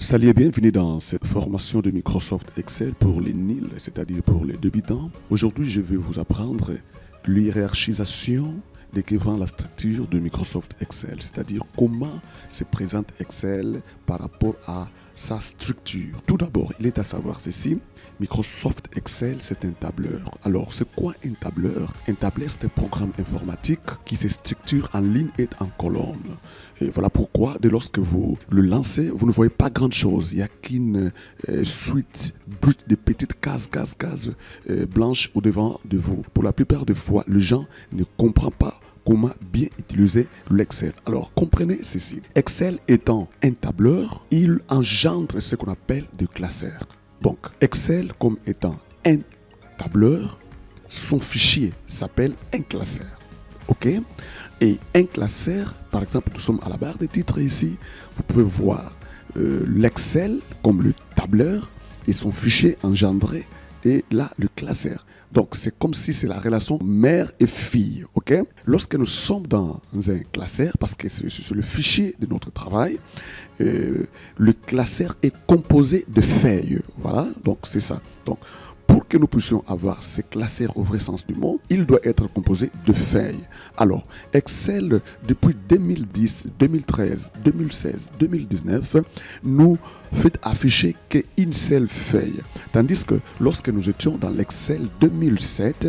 Salut et bienvenue dans cette formation de Microsoft Excel pour les nuls, c'est-à-dire pour les débutants. Aujourd'hui, je vais vous apprendre l'hiérarchisation décrivant la structure de Microsoft Excel, c'est-à-dire comment se présente Excel par rapport à sa structure. Tout d'abord, il est à savoir ceci, Microsoft Excel, c'est un tableur. Alors, c'est quoi un tableur? Un tableur, c'est un programme informatique qui se structure en ligne et en colonne. Et voilà pourquoi, dès lorsque vous le lancez, vous ne voyez pas grand-chose. Il n'y a qu'une suite brute de petites cases blanches au-devant de vous. Pour la plupart des fois, les gens ne comprennent pas comment bien utiliser l'Excel. Alors, comprenez ceci. Excel étant un tableur, il engendre ce qu'on appelle des classeurs. Donc, Excel comme étant un tableur, son fichier s'appelle un classeur. OK? Et un classeur, par exemple, nous sommes à la barre des titres ici, vous pouvez voir l'Excel comme le tableur et son fichier engendré et là, le classeur. Donc, c'est comme si c'est la relation mère et fille, ok? Lorsque nous sommes dans un classeur, parce que c'est le fichier de notre travail, le classeur est composé de feuilles, voilà, donc c'est ça. Donc, pour que nous puissions avoir ces classeurs au vrai sens du mot, il doit être composé de feuilles. Alors, Excel, depuis 2010, 2013, 2016, 2019, nous fait afficher qu'une seule feuille. Tandis que lorsque nous étions dans l'Excel 2007,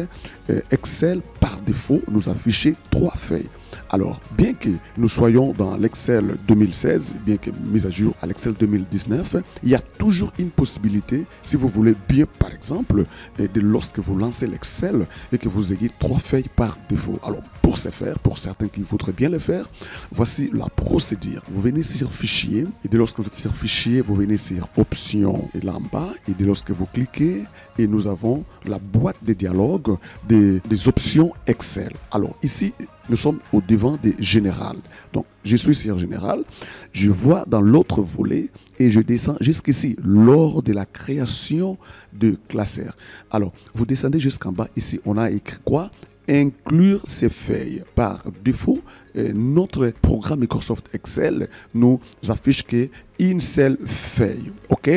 Excel, par défaut, nous affichait 3 feuilles. Alors, bien que nous soyons dans l'Excel 2016, bien que mise à jour à l'Excel 2019, il y a toujours une possibilité, si vous voulez bien, par exemple, de lorsque vous lancez l'Excel et que vous ayez 3 feuilles par défaut. Alors, pour ce faire, pour certains qui voudraient bien le faire, voici la procédure. Vous venez sur Fichier, et dès lorsque vous êtes sur Fichier, vous venez sur Options, et là en bas, et dès lorsque vous cliquez, et nous avons la boîte de dialogue des options Excel. Alors, ici, nous sommes au devant des générales. Donc, je suis sur général, je vois dans l'autre volet et je descends jusqu'ici lors de la création de classeurs. Alors, vous descendez jusqu'en bas. Ici, on a écrit quoi? Inclure ces feuilles. Par défaut, notre programme Microsoft Excel nous affiche qu'une seule feuille. OK?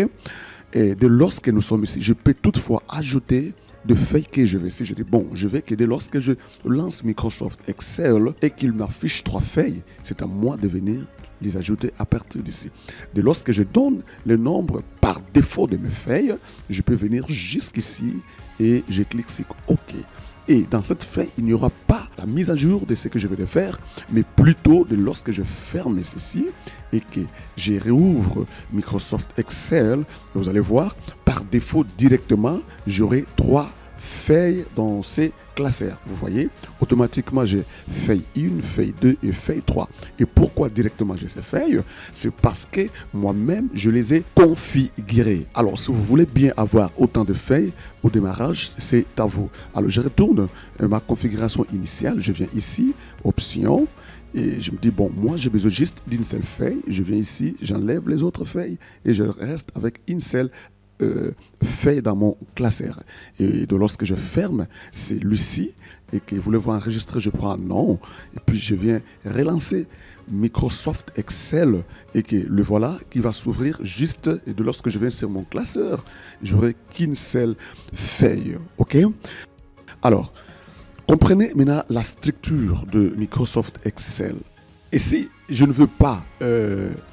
Et de lorsque nous sommes ici, je peux toutefois ajouter de feuilles que je vais. Si je dis, bon, je vais que dès lorsque je lance Microsoft Excel et qu'il m'affiche 3 feuilles, c'est à moi de venir les ajouter à partir d'ici. Dès lorsque je donne le nombre par défaut de mes feuilles, je peux venir jusqu'ici et je clique sur OK. Et dans cette feuille, il n'y aura pas la mise à jour de ce que je vais faire, mais plutôt de lorsque je ferme ceci et que je réouvre Microsoft Excel, vous allez voir, par défaut directement, j'aurai 3 feuilles dans ces classeurs. Vous voyez, automatiquement, j'ai feuille 1, feuille 2 et feuille 3. Et pourquoi directement j'ai ces feuilles? C'est parce que moi-même, je les ai configurées. Alors, si vous voulez bien avoir autant de feuilles au démarrage, c'est à vous. Alors, je retourne ma configuration initiale. Je viens ici, Options. Et je me dis, bon, moi, j'ai besoin juste d'une seule feuille. Je viens ici, j'enlève les autres feuilles et je reste avec une seule feuille dans mon classeur. Et de lorsque je ferme, c'est Lucie. Et que voulez-vous enregistrer, je prends non. Et puis, je viens relancer Microsoft Excel et que le voilà qui va s'ouvrir juste. Et de lorsque je viens sur mon classeur, j'aurai qu'une seule feuille. OK? Alors, comprenez maintenant la structure de Microsoft Excel. Et si je ne veux pas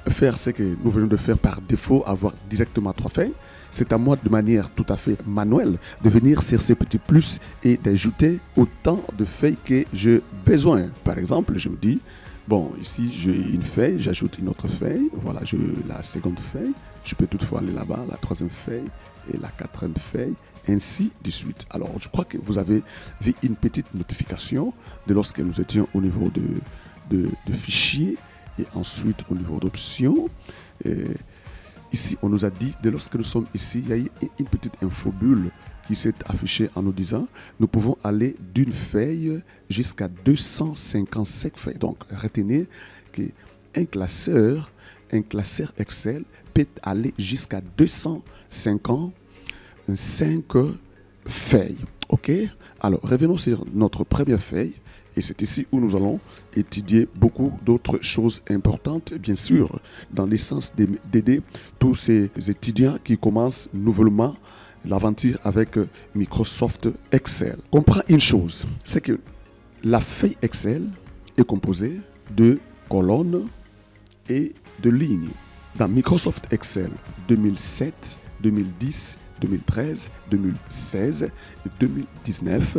faire ce que nous venons de faire par défaut, avoir directement 3 feuilles, c'est à moi de manière tout à fait manuelle de venir sur ces petits plus et d'ajouter autant de feuilles que j'ai besoin. Par exemple, je me dis, bon, ici j'ai une feuille, j'ajoute une autre feuille, voilà, j'ai la seconde feuille, je peux toutefois aller là-bas, la 3e feuille et la 4e feuille, ainsi de suite. Alors, je crois que vous avez vu une petite notification de lorsque nous étions au niveau de fichiers et ensuite au niveau d'options. Ici, on nous a dit, dès lorsque nous sommes ici, il y a une petite infobulle qui s'est affichée en nous disant, nous pouvons aller d'une feuille jusqu'à 255 feuilles. Donc, retenez qu'un classeur Excel peut aller jusqu'à 255 feuilles. OK? Alors, revenons sur notre première feuille. Et c'est ici où nous allons étudier beaucoup d'autres choses importantes, bien sûr, dans l'essence d'aider tous ces étudiants qui commencent nouvellement l'aventure avec Microsoft Excel. Comprends une chose, c'est que la feuille Excel est composée de colonnes et de lignes. Dans Microsoft Excel 2007, 2010, 2013, 2016 et 2019,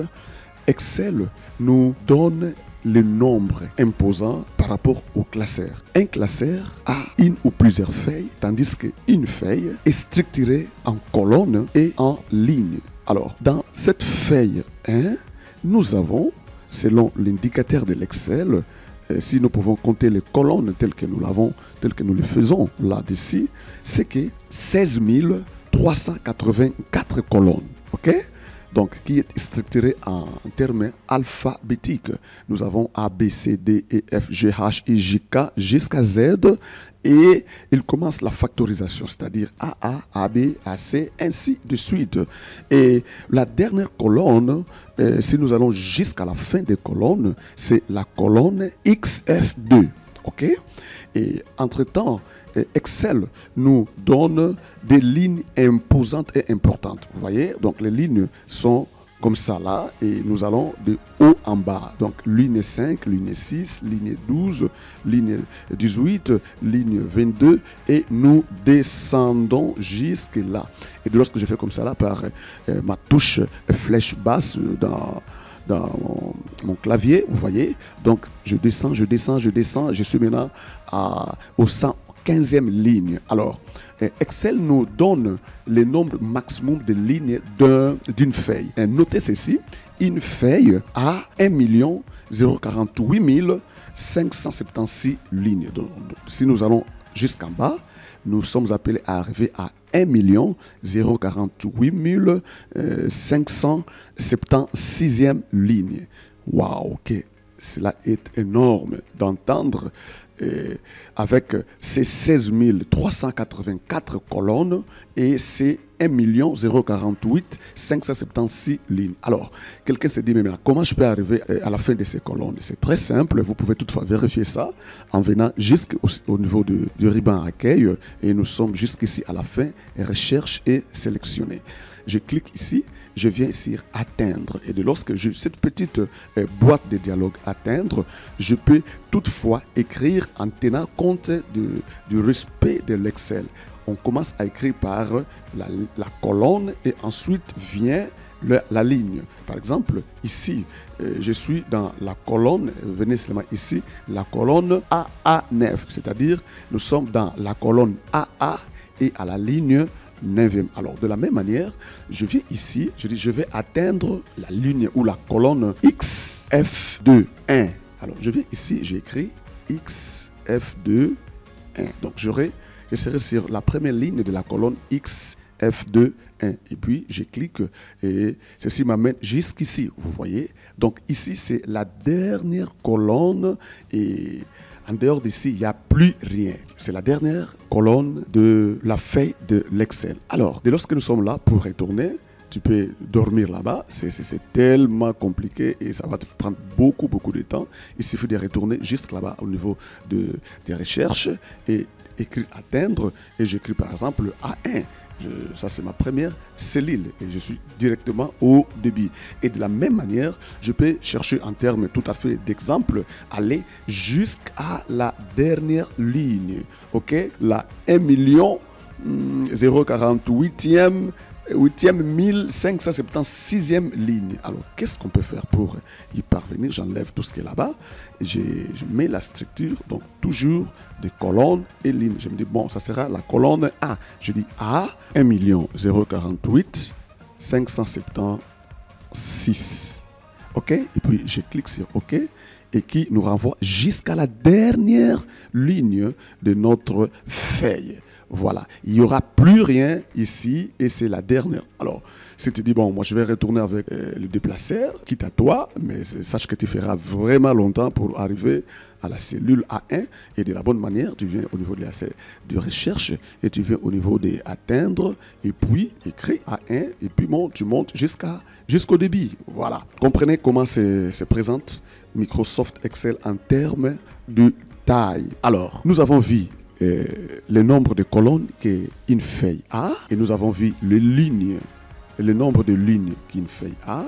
Excel nous donne les nombres imposants par rapport au classeur. Un classeur a une ou plusieurs feuilles, tandis qu'une feuille est structurée en colonnes et en lignes. Alors, dans cette feuille 1, nous avons, selon l'indicateur de l'Excel, si nous pouvons compter les colonnes telles que nous le faisons là-dessus, c'est que 16 384 colonnes. OK? Donc, qui est structuré en termes alphabétiques. Nous avons A, B, C, D, E, F, G, H, I, J, K jusqu'à Z. Et il commence la factorisation, c'est-à-dire AA, AB, AC, ainsi de suite. Et la dernière colonne, si nous allons jusqu'à la fin des colonnes, c'est la colonne XF2. OK? Et entre-temps, Excel nous donne des lignes imposantes et importantes. Vous voyez, donc les lignes sont comme ça là et nous allons de haut en bas. Donc ligne 5, ligne 6, ligne 12, ligne 18, ligne 22 et nous descendons jusque là. Et lorsque je fais comme ça là par ma touche flèche basse dans mon clavier, vous voyez, donc je descends, je suis maintenant au 115e ligne. Alors, Excel nous donne le nombre maximum de lignes d'une feuille. Et notez ceci, une feuille a 1 048 576 lignes. Donc, si nous allons jusqu'en bas, nous sommes appelés à arriver à 1 048 576e ligne. Waouh, ok. Cela est énorme d'entendre avec ces 16 384 colonnes et ces 1 048 576 lignes. Alors, quelqu'un s'est dit, mais comment je peux arriver à la fin de ces colonnes? C'est très simple, vous pouvez toutefois vérifier ça en venant jusqu'au niveau du ruban accueil et nous sommes jusqu'ici à la fin, recherche et sélectionner. Je clique ici, je viens ici atteindre et lorsque cette petite boîte de dialogue atteindre, je peux toutefois écrire en tenant compte du respect de l'Excel. On commence à écrire par la colonne et ensuite vient la ligne. Par exemple, ici, je suis dans la colonne, venez seulement ici, la colonne AA9, c'est-à-dire nous sommes dans la colonne AA et à la ligne 9e. Alors, de la même manière, je viens ici, je dis je vais atteindre la ligne ou la colonne XF2.1. Alors, je viens ici, j'écris XF2.1. Donc, je serai sur la première ligne de la colonne XF2.1. Et puis, je clique et ceci m'amène jusqu'ici, vous voyez. Donc, ici, c'est la dernière colonne et en dehors d'ici, il n'y a plus rien. C'est la dernière colonne de la feuille de l'Excel. Alors, dès lorsque nous sommes là pour retourner, tu peux dormir là-bas. C'est tellement compliqué et ça va te prendre beaucoup de temps. Il suffit de retourner juste là-bas au niveau des recherches et écrire atteindre. Et j'écris par exemple A1. Ça, c'est ma première cellule et je suis directement au débit. Et de la même manière, je peux chercher en termes tout à fait d'exemple, aller jusqu'à la dernière ligne. OK? La 1 048e 1576e ligne. Alors, qu'est-ce qu'on peut faire pour y parvenir? J'enlève tout ce qui est là-bas. Je mets la structure, donc toujours des colonnes et lignes. Je me dis, bon, ça sera la colonne A. Je dis A, 1 048 576. OK? Et puis, je clique sur OK et qui nous renvoie jusqu'à la dernière ligne de notre feuille. Voilà, il n'y aura plus rien ici et c'est la dernière. Alors, si tu dis, bon, moi je vais retourner avec le déplaceur, quitte à toi, mais sache que tu feras vraiment longtemps pour arriver à la cellule A1 et de la bonne manière, tu viens au niveau de recherche et tu viens au niveau des atteindre et puis écris A1 et puis tu montes jusqu'au débit. Voilà, comprenez comment se présente Microsoft Excel en termes de taille. Alors, nous avons vu le nombre de colonnes qu'une feuille a et nous avons vu les lignes, le nombre de lignes qu'une feuille a.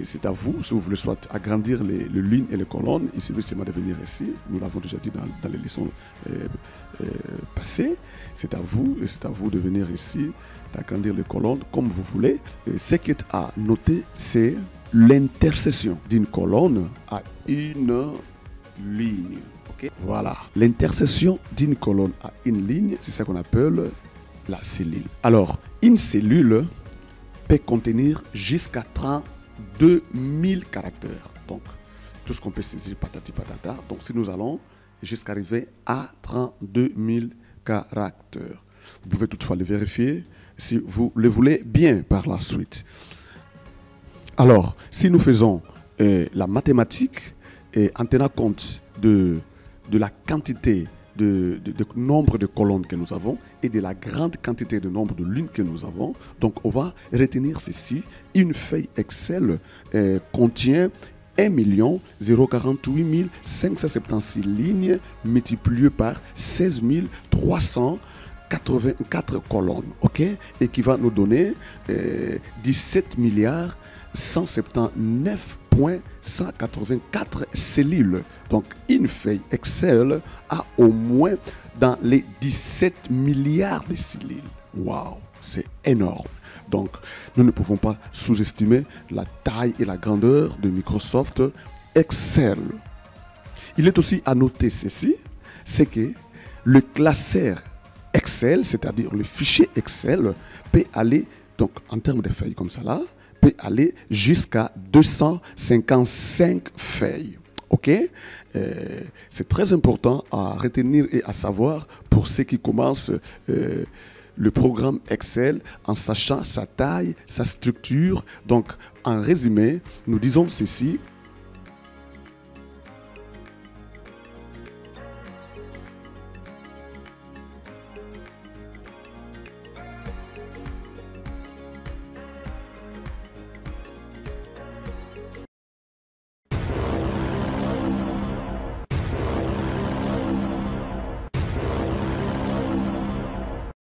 C'est à vous, si vous voulez soit agrandir les lignes et les colonnes, il suffit seulement de venir ici. Nous l'avons déjà dit dans les leçons passées. C'est à vous de venir ici, d'agrandir les colonnes comme vous voulez. Et ce qui est à noter, c'est l'intersection d'une colonne à une ligne. Okay? Voilà, l'intersection d'une colonne à une ligne, c'est ça qu'on appelle la cellule. Alors, une cellule peut contenir jusqu'à 32 000 caractères. Donc, tout ce qu'on peut saisir, patati patata. Donc, si nous allons jusqu'à arriver à 32 000 caractères. Vous pouvez toutefois le vérifier si vous le voulez bien par la suite. Alors, si nous faisons la mathématique en tenant compte de la quantité de nombre de colonnes que nous avons et de la grande quantité de nombre de lignes que nous avons. Donc, on va retenir ceci. Une feuille Excel contient 1 048 576 lignes multipliées par 16 384 colonnes. OK? Et qui va nous donner 17 milliards 179,184 cellules. Donc, une feuille Excel a au moins dans les 17 milliards de cellules. Waouh, c'est énorme. Donc, nous ne pouvons pas sous-estimer la taille et la grandeur de Microsoft Excel. Il est aussi à noter ceci, c'est que le classeur Excel, c'est-à-dire le fichier Excel, peut aller, donc en termes de feuilles comme ça là, peut aller jusqu'à 255 feuilles. OK? C'est très important à retenir et à savoir pour ceux qui commencent le programme Excel en sachant sa taille, sa structure. Donc, en résumé, nous disons ceci.